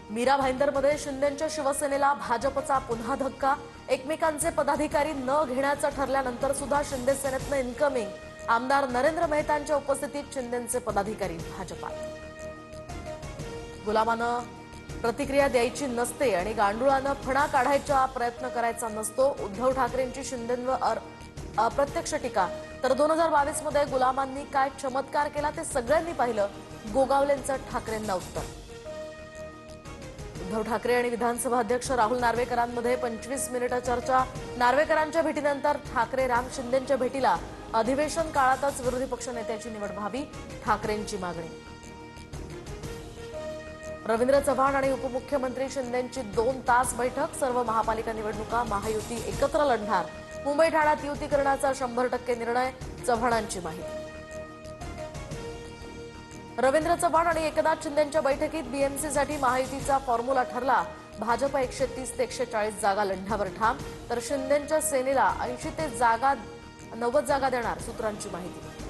मीरा भाईंदरमध्ये शिंदेंच्या शिवसेनेला भाजपचा पुन्हा धक्का। एकमेकांचे पदाधिकारी न घेण्याचं ठरल्यानंतर सुद्धा शिंदे सेनेतनं इन्कमिंग। आमदार नरेंद्र मेहतांच्या उपस्थितीत शिंदेंचे पदाधिकारी भाजपात। गुलामानं प्रतिक्रिया द्यायची नसते आणि गांडुळानं फणा काढायचा प्रयत्न करायचा नसतो। उद्धव ठाकरेंची शिंदेंवर अप्रत्यक्ष टीका। तर 2022 मध्ये गुलामांनी काय चमत्कार केला ते सगळ्यांनी पाहिलं, गोगावलेंचं ठाकरेंना उत्तर। उद्धव ठाकरे आणि विधानसभा अध्यक्ष राहुल नार्वेकरांमध्ये 25 मिनिटं चर्चा। नार्वेकरांच्या भेटीनंतर ठाकरे राम शिंदेंच्या भेटीला अधिवेशन काळातच विरोधी पक्षनेत्याची निवड व्हावी, ठाकरेंची मागणी। रवींद्र चव्हाण आणि उपमुख्यमंत्री शिंदेंची 2 तास बैठक। सर्व महापालिका निवडणुका महायुती एकत्र लढणार। मुंबई ठाण्यात युती करण्याचा 100% निर्णय, चव्हाणांची माहिती। रवींद्र चव्हाण आणि एकनाथ शिंदेंच्या बैठकीत बीएमसीसाठी महायुतीचा फॉर्म्युला ठरला। भाजप 130 ते 140 जागा लढण्यावर ठाम, तर शिंदेंच्या सेनेला 80 ते 90 जागा देणार, सूत्रांची माहिती।